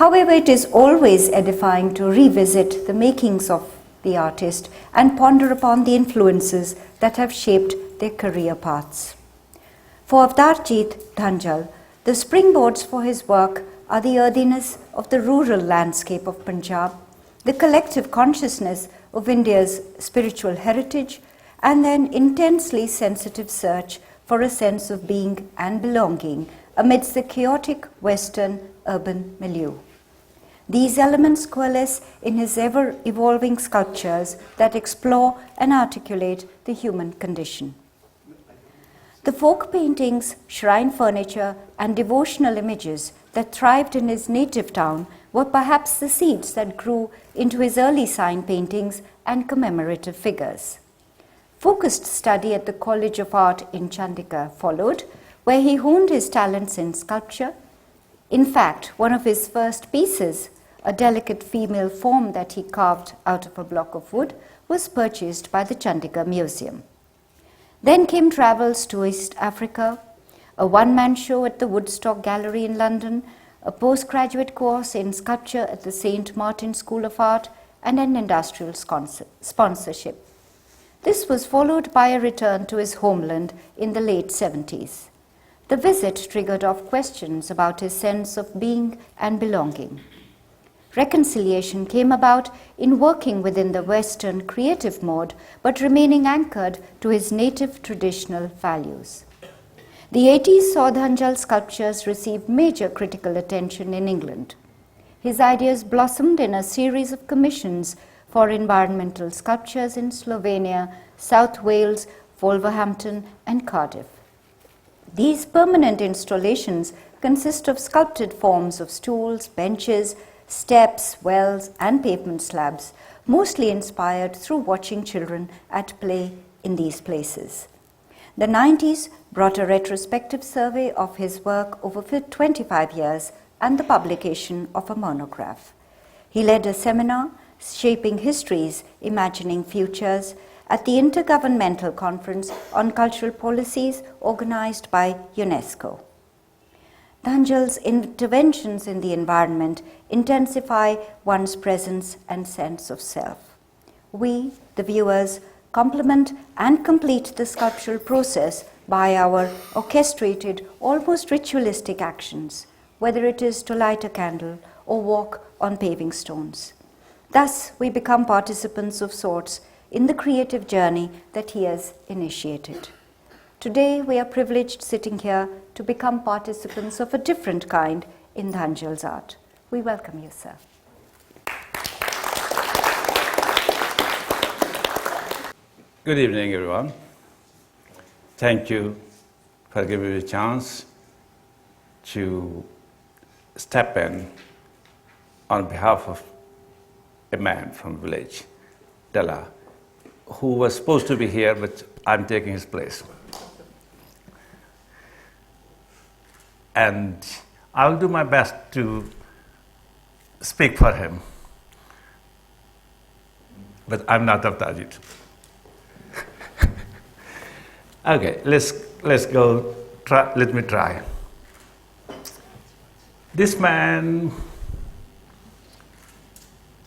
However, it is always edifying to revisit the makings of the artist and ponder upon the influences that have shaped their career paths. For Avtarjeet Dhanjal, the springboards for his work are the earthiness of the rural landscape of Punjab, the collective consciousness of India's spiritual heritage, and an intensely sensitive search for a sense of being and belonging amidst the chaotic Western urban milieu. These elements coalesce in his ever-evolving sculptures that explore and articulate the human condition. The folk paintings, shrine furniture, and devotional images that thrived in his native town were perhaps the seeds that grew into his early sign paintings and commemorative figures. Focused study at the College of Art in Chandigarh followed, where he honed his talents in sculpture. In fact, one of his first pieces, a delicate female form that he carved out of a block of wood, was purchased by the Chandigarh Museum. Then came travels to East Africa, a one-man show at the Woodstock Gallery in London, a postgraduate course in sculpture at the St. Martin School of Art, and an industrial sponsorship. This was followed by a return to his homeland in the late 70s. The visit triggered off questions about his sense of being and belonging. Reconciliation came about in working within the Western creative mode, but remaining anchored to his native traditional values. The 80s saw Dhanjal's sculptures receive major critical attention in England. His ideas blossomed in a series of commissions for environmental sculptures in Slovenia, South Wales, Wolverhampton, and Cardiff. These permanent installations consist of sculpted forms of stools, benches, steps, wells, and pavement slabs, mostly inspired through watching children at play in these places. The 90s brought a retrospective survey of his work over 25 years and the publication of a monograph. He led a seminar, Shaping Histories, Imagining Futures, at the Intergovernmental Conference on Cultural Policies organized by UNESCO. Dhanjal's interventions in the environment intensify one's presence and sense of self. We, the viewers, complement and complete the sculptural process by our orchestrated, almost ritualistic actions, whether it is to light a candle or walk on paving stones. Thus, we become participants of sorts in the creative journey that he has initiated. Today, we are privileged sitting here to become participants of a different kind in Dhanjal's art. We welcome you, sir. Good evening, everyone. Thank you for giving me a chance to step in on behalf of a man from village, Dala, who was supposed to be here, but I'm taking his place. And I'll do my best to speak for him, but I'm not Avtarjeet. Okay, let's go. Let me try. This man,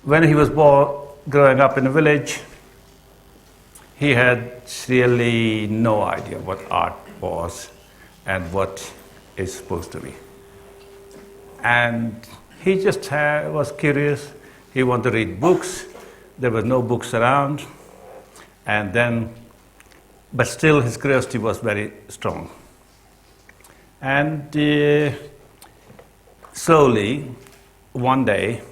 when he was growing up in a village, he had really no idea what art was and what is supposed to be. And he just was curious. He wanted to read books. There were no books around. But still his curiosity was very strong. And slowly, one day,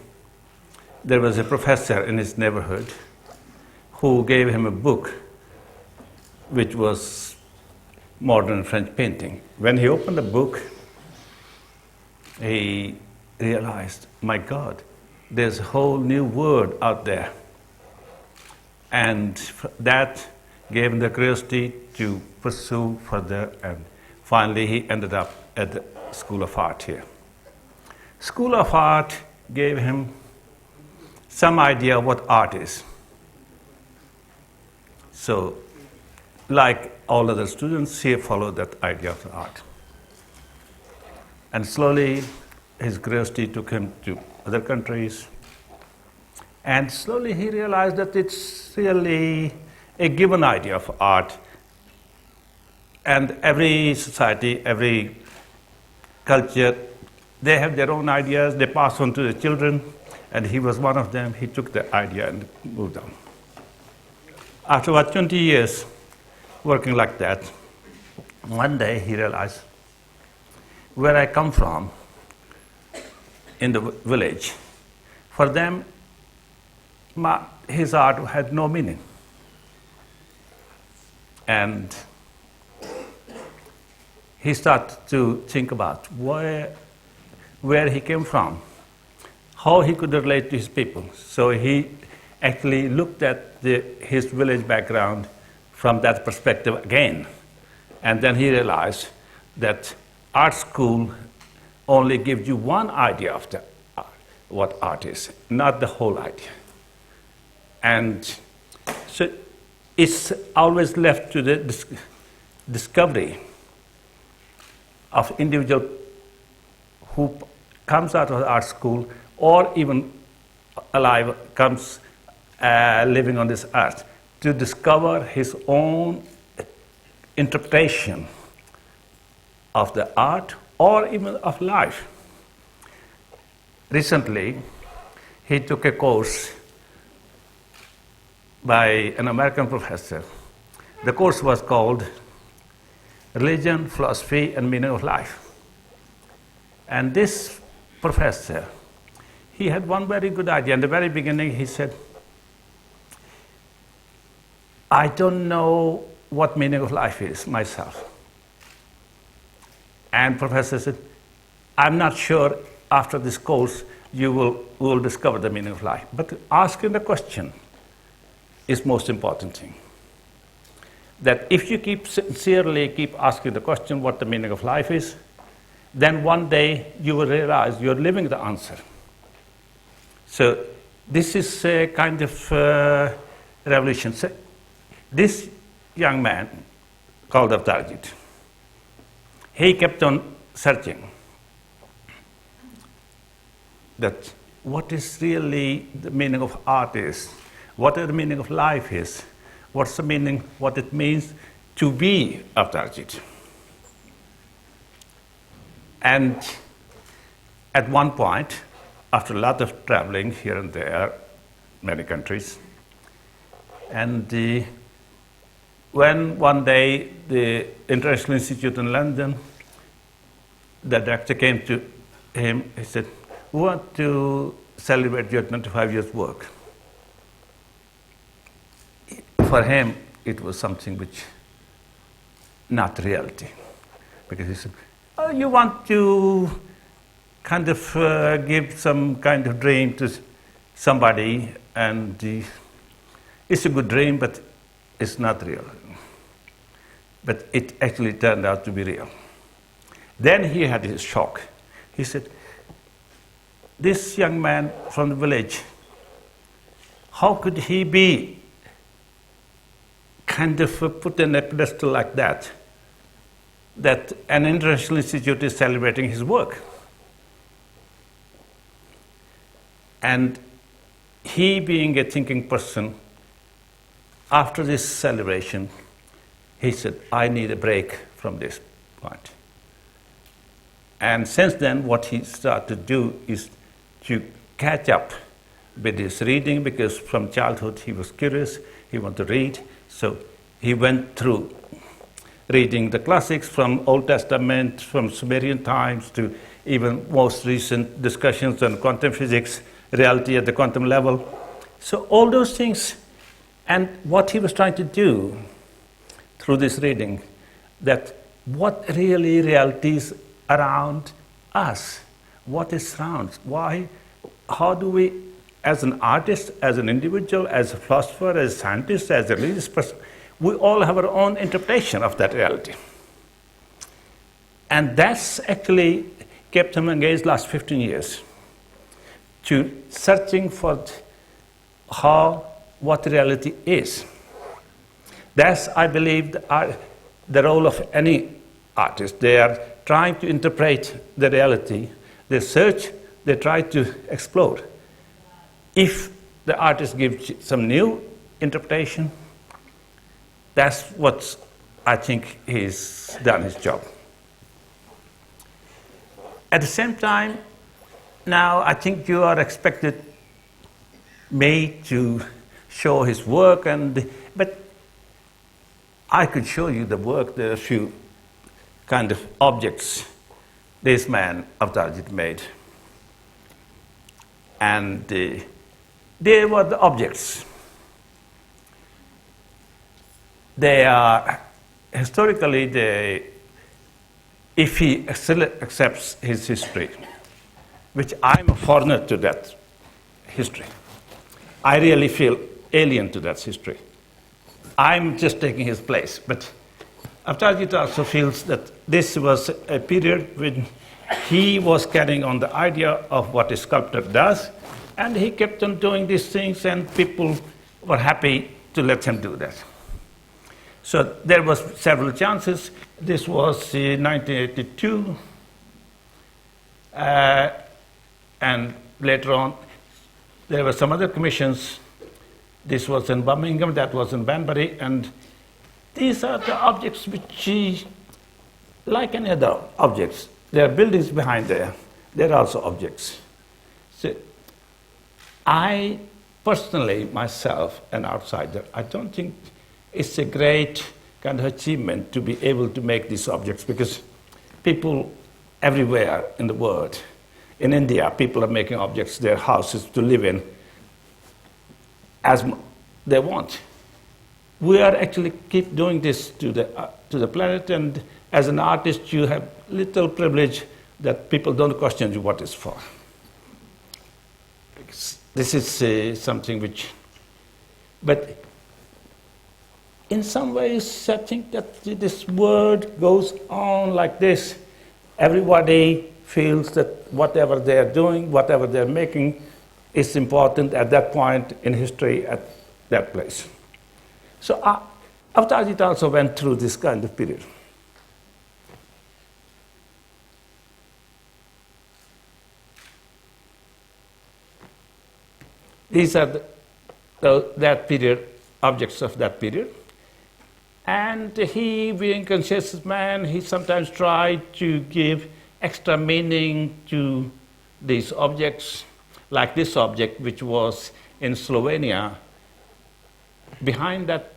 there was a professor in his neighborhood who gave him a book which was modern French painting. When he opened the book, he realized, my God, there's a whole new world out there. And that gave him the curiosity to pursue further, and finally he ended up at the School of Art here. School of Art gave him some idea of what art is. So, like all other students, he followed that idea of art. And slowly his curiosity took him to other countries. And slowly he realized that it's really a given idea of art. And every society, every culture, they have their own ideas, they pass on to the children, and he was one of them. He took the idea and moved on. After about 20 years working like that, one day he realized, where I come from, in the village, for them, his art had no meaning. And he started to think about where he came from, how he could relate to his people. So he actually looked at his village background from that perspective again. And then he realized that art school only gives you one idea of what art is, not the whole idea. And so it's always left to the discovery of individual who comes out of art school or even alive, comes living on this earth, to discover his own interpretation of the art or even of life. Recently, he took a course by an American professor. The course was called Religion, Philosophy, and Meaning of Life. And this professor, he had one very good idea. In the very beginning, he said, I don't know what meaning of life is myself. And professor said, I'm not sure after this course you will discover the meaning of life. But asking the question is most important thing. That if you sincerely keep asking the question what the meaning of life is, then one day you will realize you're living the answer. So this is a kind of revolution. So this young man called Avtarjeet, he kept on searching that what is really the meaning of art is, what the meaning of life is, what's the meaning, what it means to be Avtarjeet. And at one point, after a lot of traveling here and there, many countries, and when one day the International Institute in London, the director came to him, he said, we want to celebrate your 25 years work. For him, it was something which not reality. Because he said, oh, you want to kind of give some kind of dream to somebody, and it's a good dream, but it's not real. But it actually turned out to be real. Then he had his shock. He said, this young man from the village, how could he be kind of put in a pedestal like that, that an international institute is celebrating his work? And he, being a thinking person, after this celebration, he said, I need a break from this point. And since then, what he started to do is to catch up with his reading, because from childhood he was curious, he wanted to read. So he went through reading the classics from Old Testament, from Sumerian times, to even most recent discussions on quantum physics, reality at the quantum level. So all those things, and what he was trying to do through this reading, that what really realities around us, what is surrounds, why, how do we, as an artist, as an individual, as a philosopher, as a scientist, as a religious person, we all have our own interpretation of that reality. And that's actually kept him engaged last 15 years to searching for what reality is. That's, I believe, the role of any artist. They are trying to interpret the reality. They search they try to explore. If the artist gives some new interpretation, that's what I think he's done his job. At the same time, now I think you are expected me to show his work, but I could show you the work. There are a few kind of objects this man, Avtarjeet, made. And they were the objects. They are, historically, if he still accepts his history, which I'm a foreigner to that history. I really feel alien to that history. I'm just taking his place. But Avtarjeet also feels that this was a period when he was carrying on the idea of what a sculptor does, and he kept on doing these things, and people were happy to let him do that. So there was several chances. This was 1982, and later on there were some other commissions. This was in Birmingham, that was in Banbury, and these are the objects which, like any other objects, there are buildings behind there. They're also objects. So I personally, myself, an outsider, I don't think it's a great kind of achievement to be able to make these objects, because people everywhere in the world, in India, people are making objects, their houses to live in, as they want. We are actually keep doing this to the planet, and as an artist, you have little privilege that people don't question you what it's for. This is something which, but in some ways, I think that this word goes on like this. Everybody feels that whatever they're doing, whatever they're making, is important at that point in history at that place. So Avtarjeet also went through this kind of period. These are that period, objects of that period. And he, being a conscious man, he sometimes tried to give extra meaning to these objects, like this object, which was in Slovenia. Behind that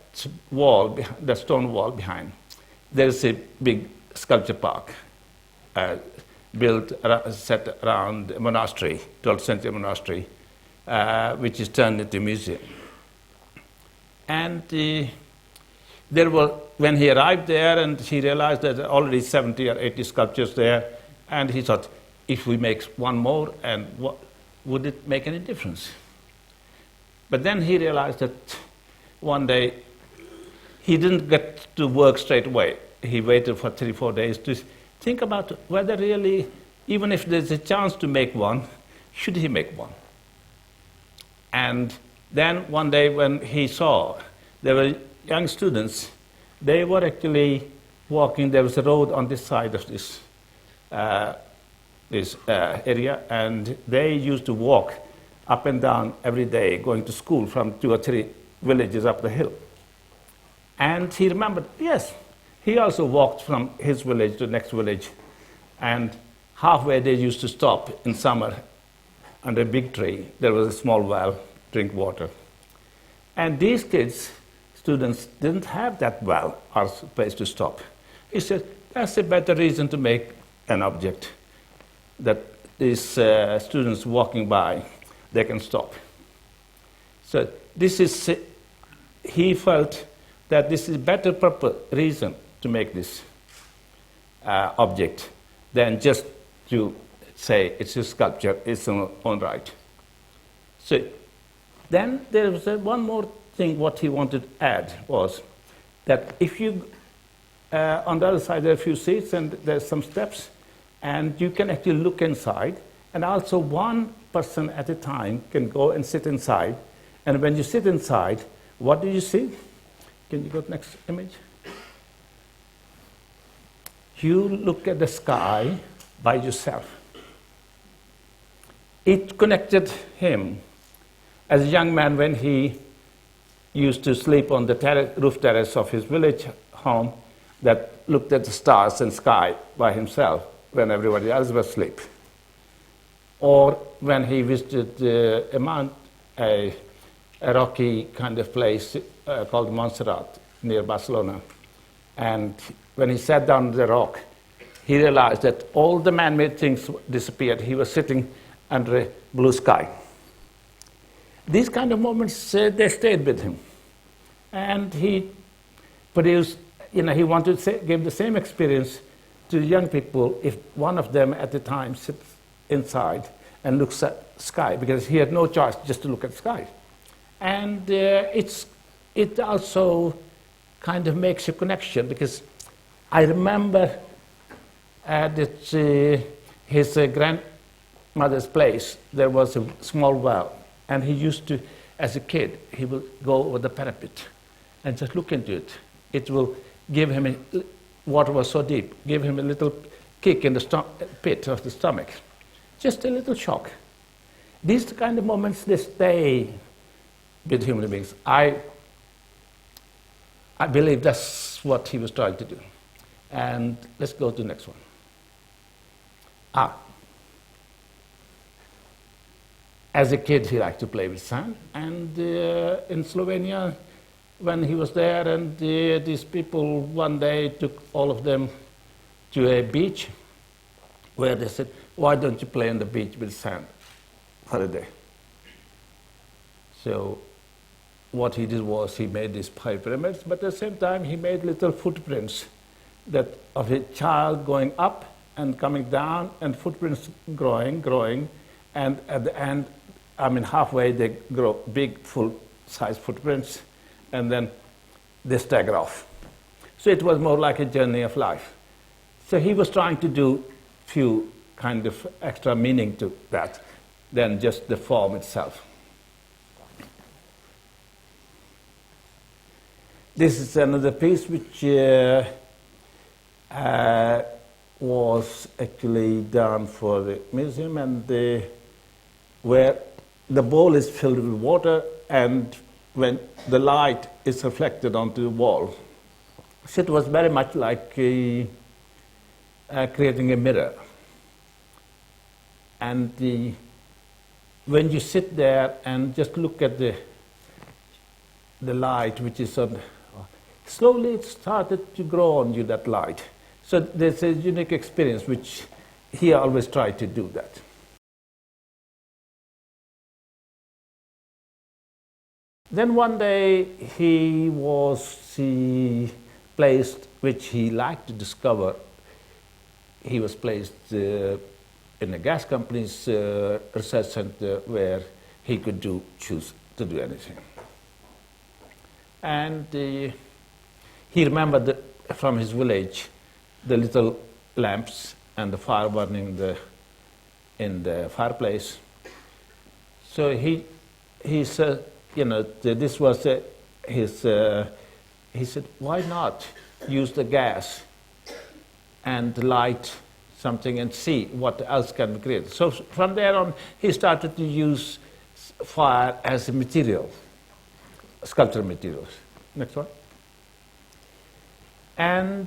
wall, the stone wall behind, there is a big sculpture park built, set around a monastery, 12th century monastery, which is turned into a museum. And there were, when he arrived there, and he realized that there are already 70 or 80 sculptures there, and he thought, if we make one more, and would it make any difference? But then he realized that one day he didn't get to work straight away. He waited for 3-4 days to think about whether really, even if there's a chance to make one, should he make one? And then one day when he saw there were young students, they were actually walking. There was a road on this side of this area, and they used to walk up and down every day, going to school from 2 or 3 villages up the hill. And he remembered, yes, he also walked from his village to the next village, and halfway they used to stop in summer under a big tree. There was a small well, drink water. And these kids, students, didn't have that well or place to stop. He said, that's a better reason to make an object, that these students walking by, they can stop. So this is, he felt that this is a better reason to make this object than just to say it's a sculpture, it's in own right. So then there was one more thing what he wanted to add was that if you, on the other side there are a few seats and there's some steps, and you can actually look inside, and also one person at a time can go and sit inside. And when you sit inside, what do you see? Can you go to the next image? You look at the sky by yourself. It connected him as a young man when he used to sleep on the roof terrace of his village home that looked at the stars and sky by himself when everybody else was asleep. Or when he visited a rocky kind of place called Montserrat near Barcelona. And when he sat down on the rock, he realized that all the man-made things disappeared. He was sitting under a blue sky. These kind of moments, they stayed with him. And he produced, he wanted to give the same experience to young people if one of them at the time sits inside and looks at sky, because he had no choice just to look at sky. And it also kind of makes a connection, because I remember at his grandmother's place, there was a small well, and he used to, as a kid, he would go over the parapet and just look into it. It will give him, water was so deep, give him a little kick in the pit of the stomach. Just a little shock. These kind of moments, they stay with human beings. I believe that's what he was trying to do. And let's go to the next one. As a kid, he liked to play with sand. And in Slovenia, when he was there, and these people one day took all of them to a beach where they said, why don't you play on the beach with sand for a day? So what he did was he made these 5 pyramids, but at the same time he made little footprints that of a child going up and coming down, and footprints growing, and at the end, halfway they grow big, full-size footprints, and then they stagger off. So it was more like a journey of life. So he was trying to do few kind of extra meaning to that than just the form itself. This is another piece which was actually done for the museum, and where the bowl is filled with water, and when the light is reflected onto the wall. So it was very much like creating a mirror. And when you sit there and just look at the light, which is on, slowly it started to grow on you, that light. So there's a unique experience which he always tried to do that. Then one day he was placed, which he liked to discover, he was placed in a gas company's research center where he could choose to do anything. And he remembered from his village the little lamps and the fire burning in the fireplace. So he said, this was he said, why not use the gas and light something and see what else can be created. So from there on, he started to use fire as a material, sculptural materials. Next one. And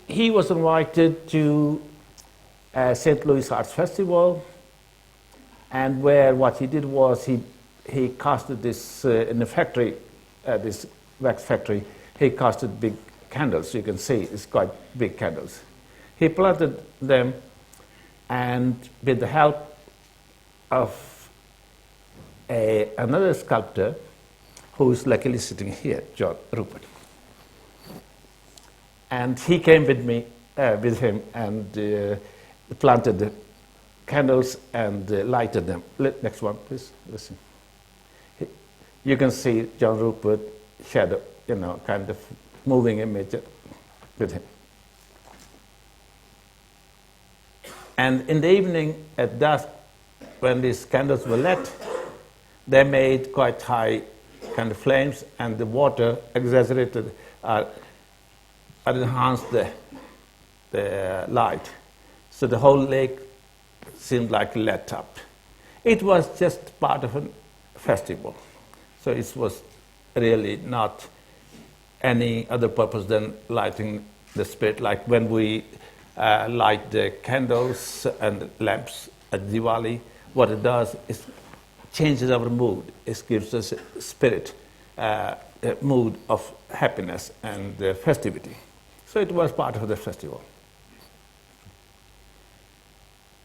he was invited to St. Louis Arts Festival, and where what he did was he casted this in a factory, this wax factory. He casted big candles. You can see it's quite big candles. He planted them, and with the help of another sculptor, who is luckily sitting here, Ger Ruppert. And he came with him, and planted the candles and lighted them. Next one, please. Listen. You can see Ger Ruppert shadow, kind of moving image with him. And in the evening, at dusk, when these candles were lit, they made quite high kind of flames, and the water exaggerated enhanced the light. So the whole lake seemed like lit up. It was just part of a festival. So it was really not any other purpose than lighting the spirit, like when we light the candles and lamps at Diwali. What it does is changes our mood. It gives us a spirit, a mood of happiness and festivity. So it was part of the festival.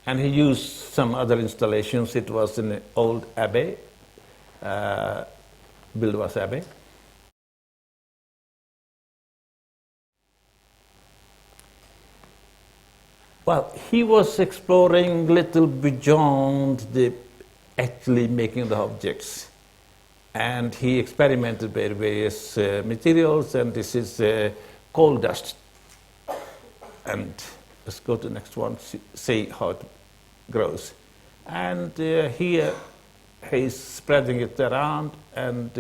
And he used some other installations. It was in an old abbey, Bildwas Abbey. Well, he was exploring little beyond the actually making the objects. And he experimented with various materials, and this is coal dust. And let's go to the next one, see how it grows. And here he's spreading it around and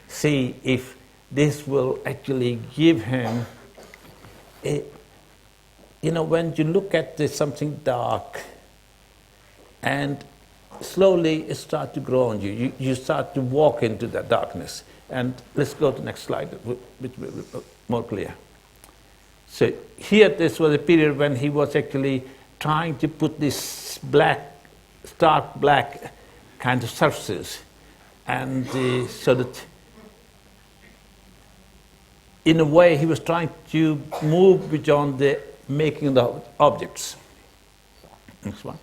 see if this will actually give him a, you know, when you look at something dark and slowly it starts to grow on you, you start to walk into that darkness. And let's go to the next slide, which will be more clear. So here this was a period when he was actually trying to put this black, stark black kind of surfaces, and so that in a way he was trying to move beyond the making the objects. Next one.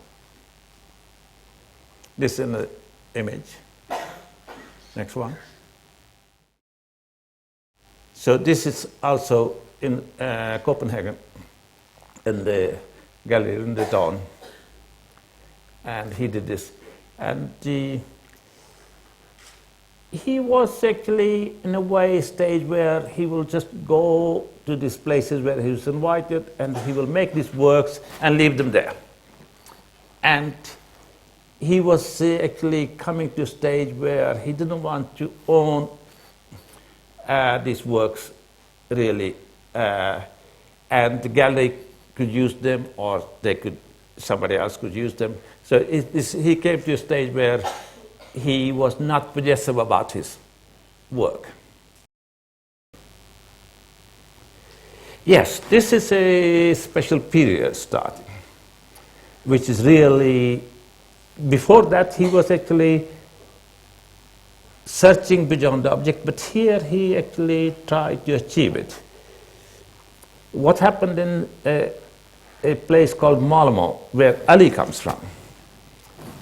This in the image. Next one. So this is also in Copenhagen, in the gallery in the dawn, and he did this. And he was actually, in a way, a stage where he will just go to these places where he was invited, and he will make these works and leave them there. And he was actually coming to a stage where he didn't want to own these works, really, and the gallery could use them, or somebody else could use them. So he came to a stage where he was not possessive about his work. Yes, this is a special period starting, which is really, before that he was actually searching beyond the object, but here he actually tried to achieve it. What happened in a place called Malmo, where Ali comes from,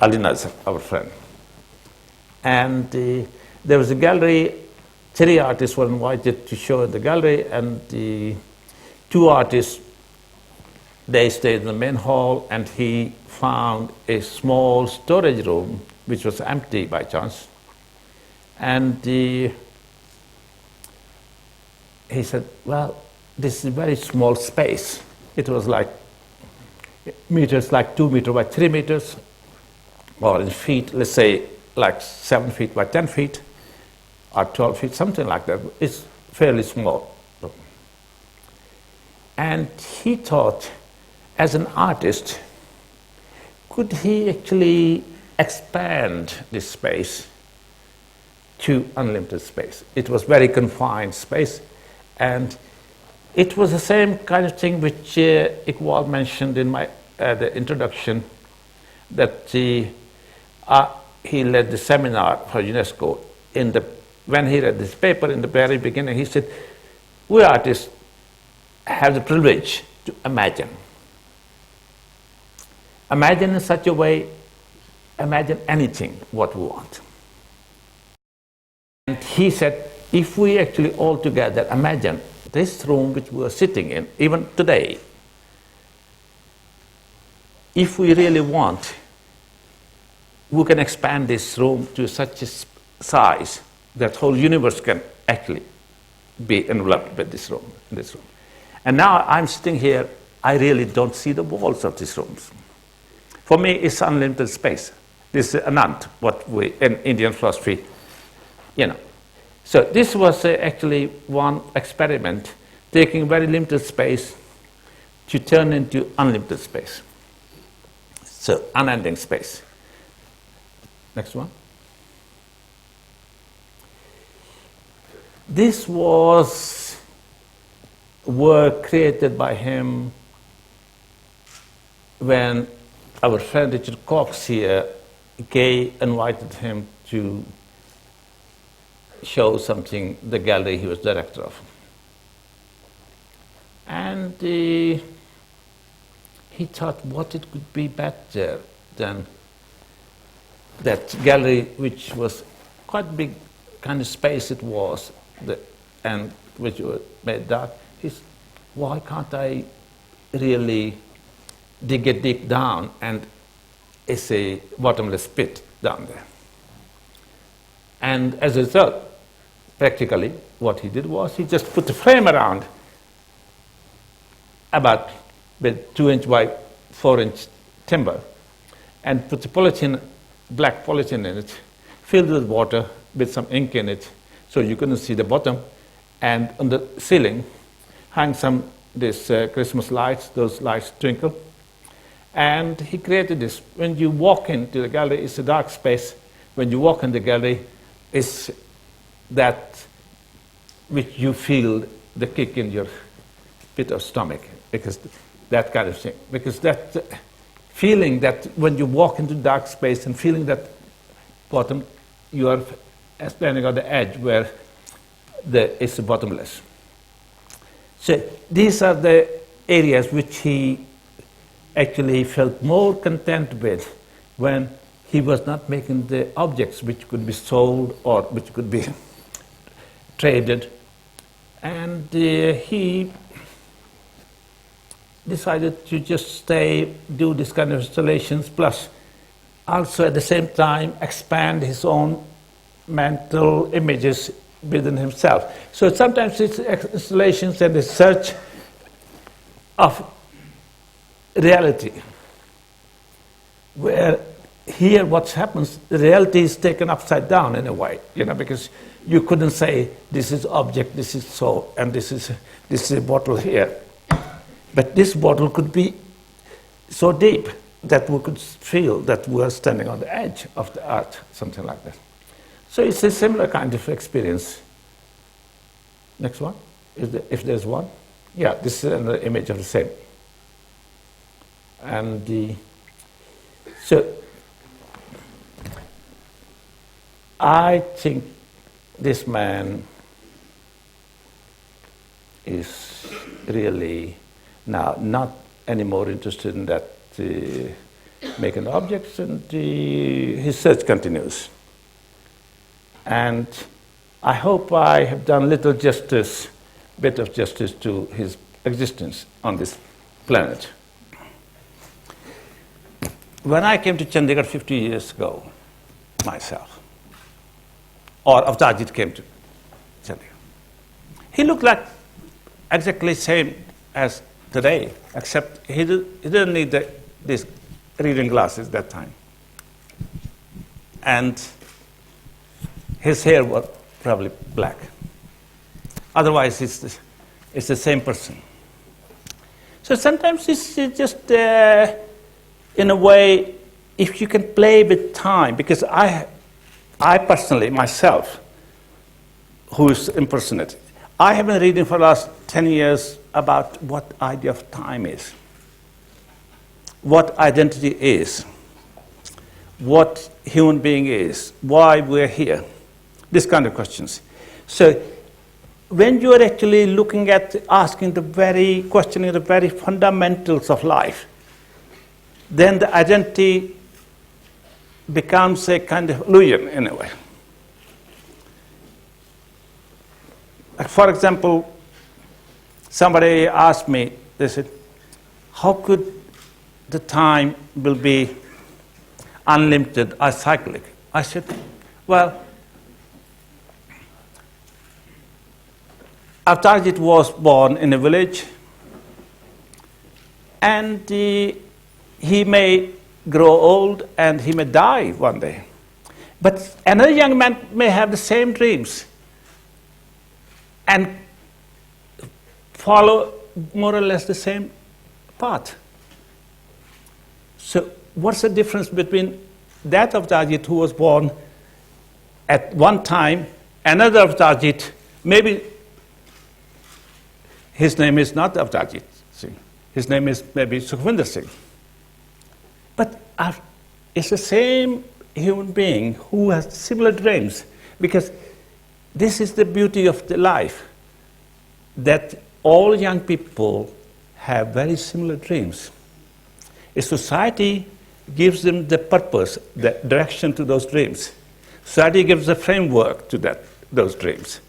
Ali Najjar, our friend. And there was a gallery, 3 artists were invited to show in the gallery, and the 2 artists, they stayed in the main hall, and he found a small storage room which was empty by chance. And he said, well, this is a very small space. It was like meters, like 2 meters by 3 meters, or in feet, let's say like 7 feet by 10 feet, or 12 feet, something like that. It's fairly small. And he thought, as an artist, could he actually expand this space to unlimited space? It was very confined space, and it was the same kind of thing which Iqbal mentioned in the introduction, that he led the seminar for UNESCO. When he read this paper in the very beginning, he said, we artists have the privilege to imagine. Imagine in such a way, imagine anything what we want. And he said, if we actually all together imagine this room which we are sitting in, even today, if we really want, we can expand this room to such a size that whole universe can actually be enveloped by this room. And now I'm sitting here, I really don't see the walls of these rooms. For me, it's unlimited space. This is anant, what we in Indian philosophy, So this was actually one experiment, taking very limited space to turn into unlimited space. So unending space. Next one. This was work created by him when our friend Richard Cox here, Gay invited him to show something, the gallery he was director of. And he thought what it could be better than that gallery, which was quite big kind of space it was, and which was made dark. He said, why can't I really dig it deep down and it's a bottomless pit down there? And as a result, practically, what he did was he just put a frame around about with 2-inch by 4-inch timber and put the polythene, black polythene in it, filled with water with some ink in it so you couldn't see the bottom, and on the ceiling hang some this Christmas lights, those lights twinkle. And he created this. When you walk into the gallery, it's a dark space. When you walk in the gallery, it's that which you feel the kick in your pit of stomach, because that kind of thing. Because that feeling that when you walk into dark space and feeling that bottom, you are standing on the edge where it's bottomless. So these are the areas which he actually felt more content with when he was not making the objects which could be sold or which could be traded. And he decided to just do this kind of installations, plus also at the same time expand his own mental images within himself. So sometimes it's installations and the search of reality, where here what happens, the reality is taken upside down in a way, because you couldn't say this is object, this is so, and this is a bottle here. But this bottle could be so deep that we could feel that we are standing on the edge of the art, something like that. So it's a similar kind of experience. Next one, if there's one. Yeah, this is another image of the same. And so I think this man is really now not anymore interested in that making objects, and his search continues. And I hope I have done bit of justice to his existence on this planet. When I came to Chandigarh 50 years ago, myself, or Avtarjeet came to Chandigarh, he looked like exactly same as today, except he didn't need these reading glasses that time. And his hair was probably black. Otherwise, it's the same person. So sometimes it's just, in a way, if you can play with time, because I personally, myself, who is impersonated, I have been reading for the last 10 years about what idea of time is, what identity is, what human being is, why we're here, this kind of questions. So when you are actually looking at questioning the very fundamentals of life, then the identity becomes a kind of illusion in a way. For example, somebody asked me, they said, how could the time will be unlimited or cyclic? I said, well, Avtarjeet was born in a village, and he may grow old and he may die one day. But another young man may have the same dreams and follow more or less the same path. So what's the difference between that Avtarjeet who was born at one time, another Avtarjeet, maybe his name is not Avtarjeet Singh, his name is maybe Sukhvinder Singh. But it's the same human being who has similar dreams, because this is the beauty of the life, that all young people have very similar dreams. A society gives them the purpose, the direction to those dreams. Society gives the framework to those dreams.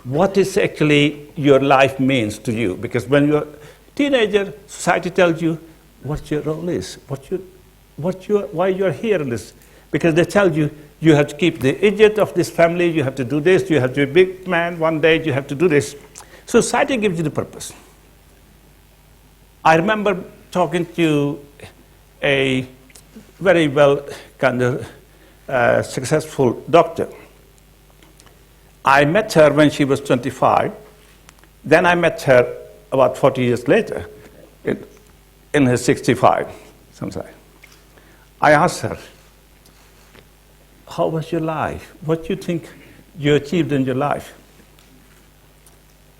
What is actually your life means to you? Because when you're a teenager, society tells you what your role is, why you're here in this. Because they tell you, you have to keep the idiot of this family, you have to do this, you have to be a big man one day, you have to do this. Society gives you the purpose. I remember talking to a very well kind of successful doctor. I met her when she was 25. Then I met her about 40 years later, in her 65, sometime. I asked her, how was your life? What do you think you achieved in your life?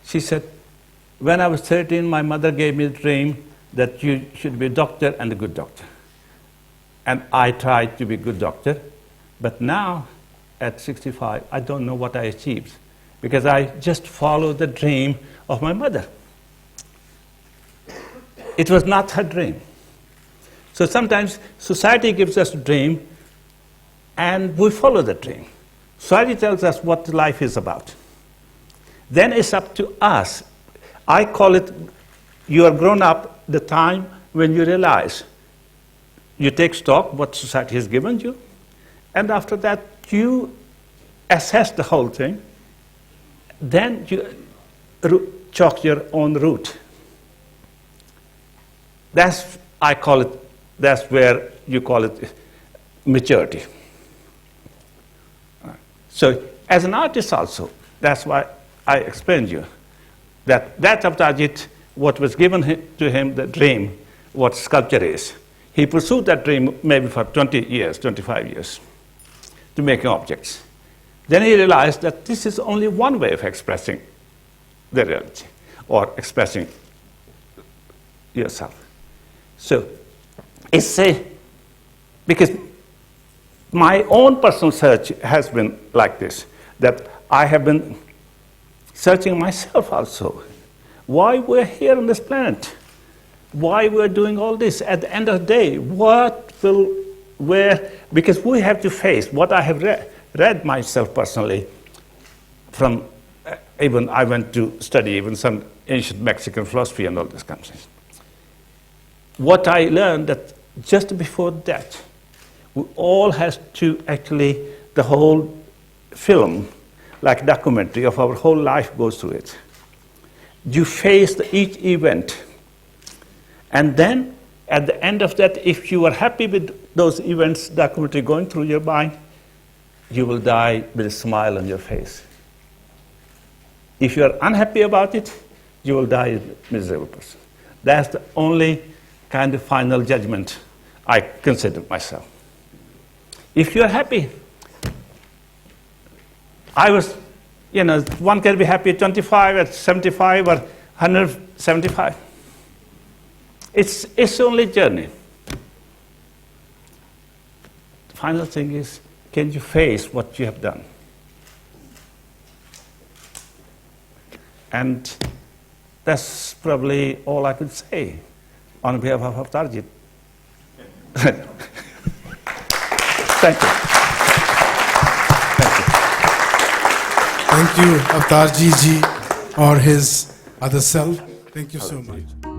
She said, when I was 13, my mother gave me a dream that you should be a doctor and a good doctor. And I tried to be a good doctor, but now, at 65, I don't know what I achieved, because I just followed the dream of my mother. It was not her dream. So sometimes society gives us a dream, and we follow the dream. Society tells us what life is about. Then it's up to us. I call it, you are grown up the time when you realize, you take stock what society has given you, and after that you assess the whole thing, then you chalk your own route. That's, I call it, that's where you call it maturity. So as an artist also, that's why I explained you that Avtarjeet, what was given to him, the dream, what sculpture is, he pursued that dream maybe for 20 years, 25 years, to making objects. Then he realized that this is only one way of expressing the reality, or expressing yourself. So it's because my own personal search has been like this, that I have been searching myself also. Why we're here on this planet? Why we're doing all this? At the end of the day, because we have to face what I have read myself personally from, even I went to study even some ancient Mexican philosophy and all this kind of things. What I learned that just before death, we all has to actually, the whole film, like documentary of our whole life goes through it. You face each event, and then at the end of that, if you are happy with those events, documentary going through your mind, you will die with a smile on your face. If you are unhappy about it, you will die a miserable person. That's the only kind of final judgment I consider myself. If you are happy, one can be happy at 25, at 75, or 175. It's only a journey. The final thing is, can you face what you have done? And that's probably all I could say on behalf of Avtarjeet. Thank you. Thank you, Avtarjeet ji, or his other self. Thank you so much.